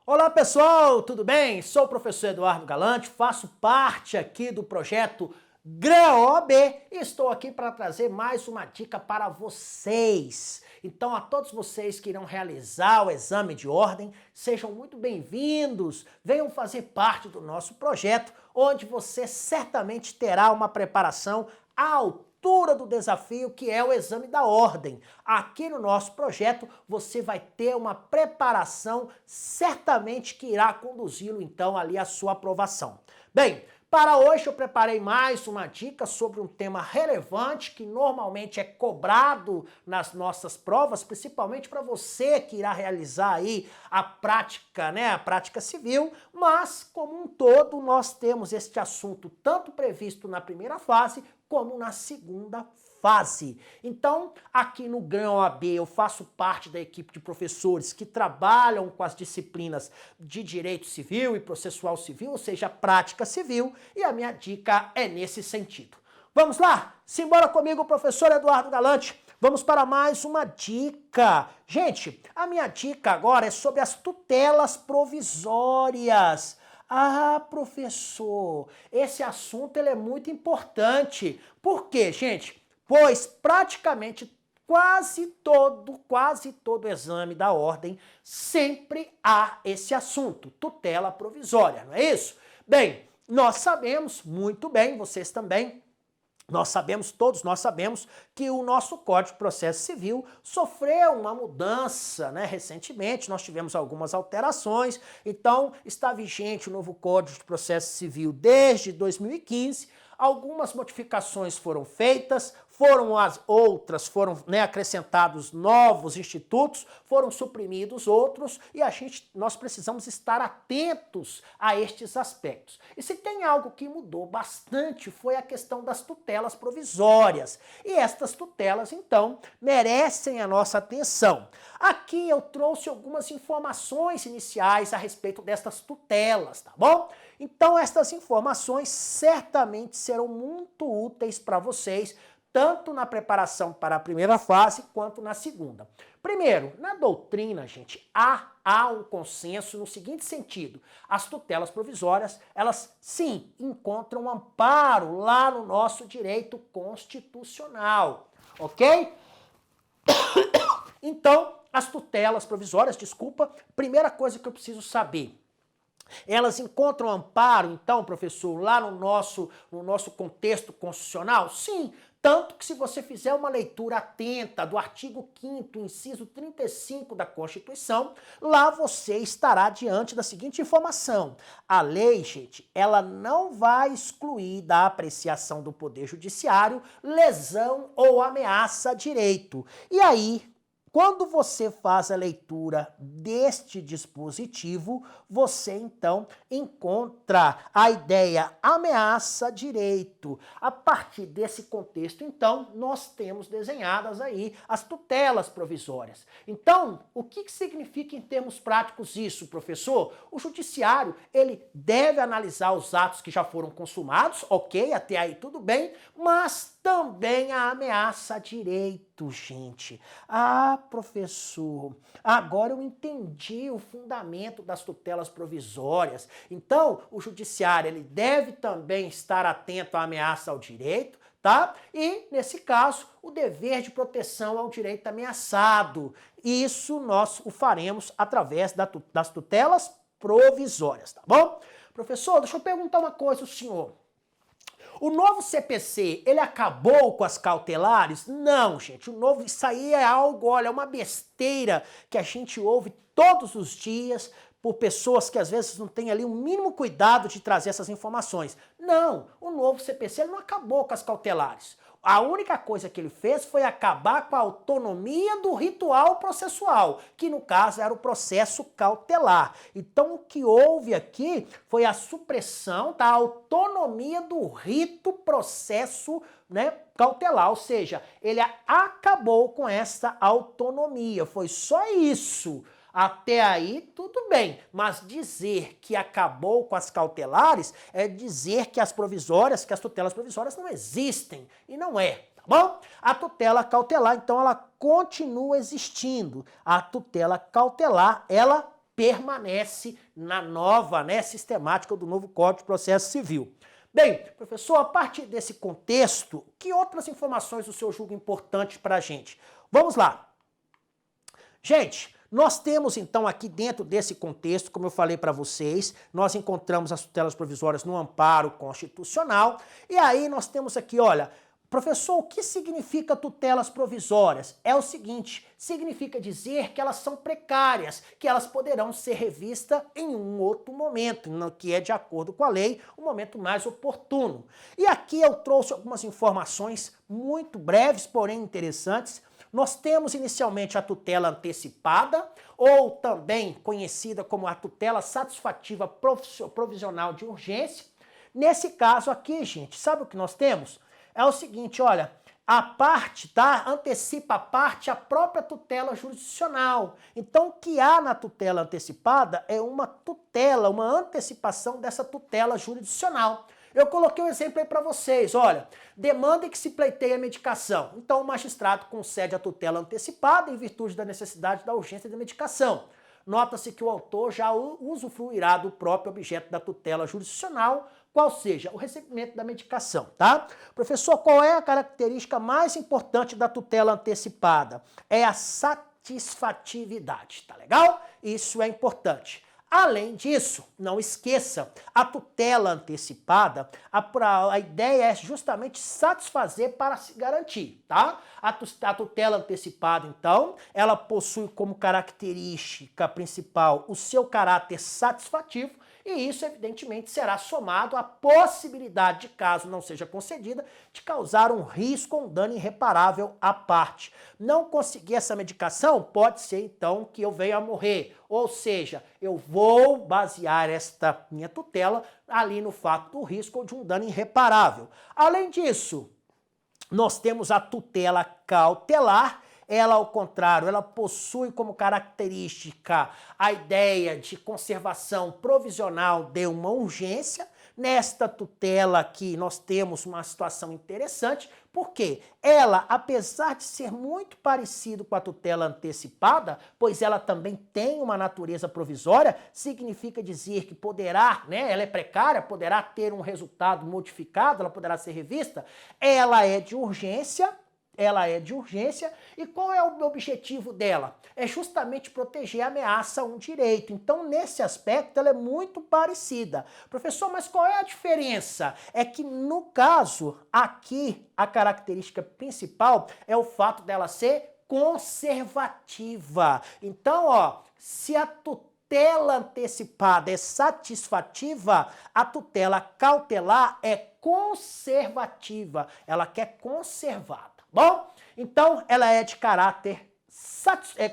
Olá pessoal, tudo bem? Sou o professor Eduardo Galante, faço parte aqui do projeto GRAOB e estou aqui para trazer mais uma dica para vocês. Então a todos vocês que irão realizar o exame de ordem, sejam muito bem-vindos, venham fazer parte do nosso projeto, onde você certamente terá uma preparação à altura do desafio que é o exame da ordem. Aqui no nosso projeto você vai ter uma preparação certamente que irá conduzi-lo então ali à sua aprovação. Bem, para hoje eu preparei mais uma dica sobre um tema relevante que normalmente é cobrado nas nossas provas, principalmente para você que irá realizar aí a prática, a prática civil, mas como um todo nós temos este assunto tanto previsto na primeira fase como na segunda fase. Então, aqui no GRAOB eu faço parte da equipe de professores que trabalham com as disciplinas de Direito Civil e Processual Civil, ou seja, prática civil, e a minha dica é nesse sentido. Vamos lá? Simbora comigo, professor Eduardo Galante. Vamos para mais uma dica. Gente, a minha dica agora é sobre as tutelas provisórias. Ah, professor, esse assunto ele é muito importante. Por quê, gente? Pois praticamente quase todo exame da ordem sempre há esse assunto, tutela provisória, não é isso? Bem, nós sabemos muito bem, vocês também, todos nós sabemos que o nosso Código de Processo Civil sofreu uma mudança, recentemente, nós tivemos algumas alterações, então está vigente o novo Código de Processo Civil desde 2015, algumas modificações foram feitas, foram acrescentados novos institutos, foram suprimidos outros e nós precisamos estar atentos a estes aspectos. E se tem algo que mudou bastante foi a questão das tutelas provisórias. E estas tutelas, então, merecem a nossa atenção. Aqui eu trouxe algumas informações iniciais a respeito destas tutelas, tá bom? Então, estas informações certamente serão muito úteis para vocês, tanto na preparação para a primeira fase quanto na segunda. Primeiro, na doutrina, gente, há um consenso no seguinte sentido: as tutelas provisórias, elas sim encontram amparo lá no nosso direito constitucional, ok? Então, as tutelas provisórias, primeira coisa que eu preciso saber, elas encontram amparo, então, professor, lá no nosso contexto constitucional? Sim, tanto que se você fizer uma leitura atenta do artigo 5º, inciso 35 da Constituição, lá você estará diante da seguinte informação: a lei, gente, ela não vai excluir da apreciação do Poder Judiciário lesão ou ameaça a direito. E aí, quando você faz a leitura deste dispositivo, você então encontra a ideia ameaça direito. A partir desse contexto, então, nós temos desenhadas aí as tutelas provisórias. Então, o que significa em termos práticos isso, professor? O judiciário, ele deve analisar os atos que já foram consumados, ok, até aí tudo bem, mas também a ameaça a direito, gente. Ah, professor, agora eu entendi o fundamento das tutelas provisórias. Então, o judiciário ele deve também estar atento à ameaça ao direito, tá? E, nesse caso, o dever de proteção ao direito ameaçado. Isso nós o faremos através das tutelas provisórias, tá bom? Professor, deixa eu perguntar uma coisa ao senhor. O novo CPC, ele acabou com as cautelares? Não, gente, isso aí é algo, olha, é uma besteira que a gente ouve todos os dias por pessoas que às vezes não têm ali o mínimo cuidado de trazer essas informações. Não, o novo CPC ele não acabou com as cautelares. A única coisa que ele fez foi acabar com a autonomia do ritual processual, que no caso era o processo cautelar. Então o que houve aqui foi a supressão da autonomia do rito processo cautelar, ou seja, ele acabou com essa autonomia, foi só isso. Até aí, tudo bem, mas dizer que acabou com as cautelares é dizer que as tutelas provisórias não existem, e não é. tá bom? A tutela cautelar, então, ela continua existindo. A tutela cautelar, ela permanece na nova, né, sistemática do novo Código de Processo Civil. Bem, professor, a partir desse contexto, que outras informações o senhor julga importantes para a gente? Vamos lá. Gente, nós temos então aqui dentro desse contexto, como eu falei para vocês, nós encontramos as tutelas provisórias no amparo constitucional, e aí nós temos aqui, olha, professor, o que significa tutelas provisórias? É o seguinte, significa dizer que elas são precárias, que elas poderão ser revistas em um outro momento, que é de acordo com a lei, o momento mais oportuno. E aqui eu trouxe algumas informações muito breves, porém interessantes. Nós temos inicialmente a tutela antecipada, ou também conhecida como a tutela satisfativa provisional de urgência. Nesse caso aqui, gente, sabe o que nós temos? É o seguinte, olha, a parte, tá? Antecipa a parte a própria tutela jurisdicional. Então, o que há na tutela antecipada é uma tutela, uma antecipação dessa tutela jurisdicional. Eu coloquei um exemplo aí para vocês, olha, demanda que se pleiteie a medicação. Então, o magistrado concede a tutela antecipada em virtude da necessidade da urgência da medicação. Nota-se que o autor já usufruirá do próprio objeto da tutela jurisdicional, qual seja o recebimento da medicação, tá? Professor, qual é a característica mais importante da tutela antecipada? É a satisfatividade, tá legal? Isso é importante. Além disso, não esqueça, a tutela antecipada, a ideia é justamente satisfazer para se garantir, tá? A tutela antecipada, então, ela possui como característica principal o seu caráter satisfativo, e isso, evidentemente, será somado à possibilidade, de caso não seja concedida, de causar um risco ou um dano irreparável à parte. Não conseguir essa medicação, pode ser, então, que eu venha a morrer. Ou seja, eu vou basear esta minha tutela ali no fato do risco ou de um dano irreparável. Além disso, nós temos a tutela cautelar. Ela, ao contrário, ela possui como característica a ideia de conservação provisional de uma urgência. Nesta tutela aqui nós temos uma situação interessante, porque ela, apesar de ser muito parecido com a tutela antecipada, pois ela também tem uma natureza provisória, significa dizer que poderá, né, ela é precária, poderá ter um resultado modificado, ela poderá ser revista, ela é de urgência. E qual é o objetivo dela? É justamente proteger a ameaça a um direito. Então, nesse aspecto, ela é muito parecida. Professor, mas qual é a diferença? É que, no caso, aqui, a característica principal é o fato dela ser conservativa. Então, ó, se a tutela antecipada é satisfativa, a tutela cautelar é conservativa. Ela quer conservar. Bom, então ela é de caráter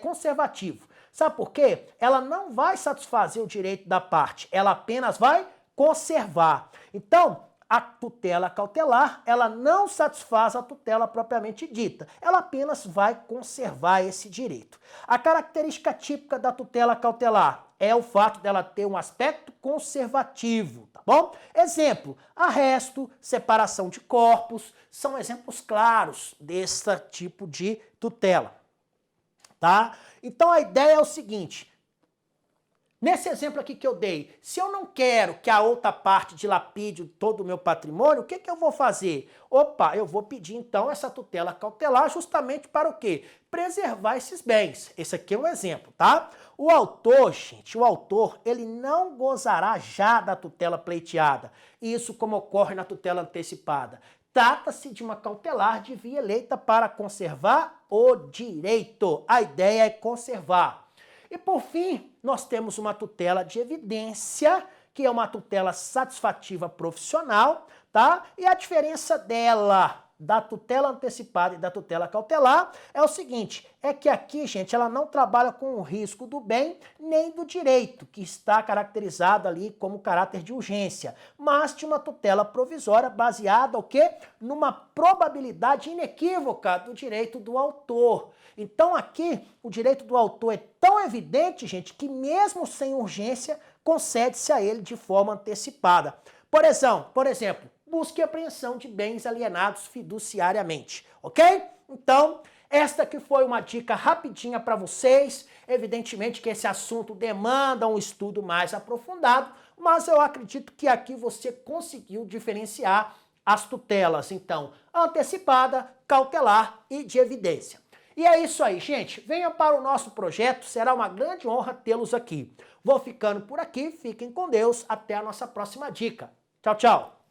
conservativo. Sabe por quê? Ela não vai satisfazer o direito da parte, ela apenas vai conservar. Então, a tutela cautelar, ela não satisfaz a tutela propriamente dita, ela apenas vai conservar esse direito. A característica típica da tutela cautelar é o fato dela ter um aspecto conservativo, tá bom? Exemplo, arresto, separação de corpos, são exemplos claros desse tipo de tutela, tá? Então a ideia é o seguinte, nesse exemplo aqui que eu dei, se eu não quero que a outra parte dilapide todo o meu patrimônio, o que eu vou fazer? Opa, eu vou pedir então essa tutela cautelar justamente para o quê? Preservar esses bens. Esse aqui é um exemplo, tá? O autor, gente, ele não gozará já da tutela pleiteada. Isso como ocorre na tutela antecipada. Trata-se de uma cautelar de via eleita para conservar o direito. A ideia é conservar. E por fim, nós temos uma tutela de evidência, que é uma tutela satisfativa profissional, tá? E a diferença dela, da tutela antecipada e da tutela cautelar, é o seguinte, é que aqui, gente, ela não trabalha com o risco do bem nem do direito, que está caracterizado ali como caráter de urgência, mas de uma tutela provisória baseada, o quê? Numa probabilidade inequívoca do direito do autor. Então aqui, o direito do autor é tão evidente, gente, que mesmo sem urgência, concede-se a ele de forma antecipada. Por exemplo, busca e apreensão de bens alienados fiduciariamente, ok? Então, esta aqui foi uma dica rapidinha para vocês. Evidentemente que esse assunto demanda um estudo mais aprofundado, mas eu acredito que aqui você conseguiu diferenciar as tutelas, então, antecipada, cautelar e de evidência. E é isso aí, gente. Venha para o nosso projeto, será uma grande honra tê-los aqui. Vou ficando por aqui, fiquem com Deus, até a nossa próxima dica. Tchau, tchau.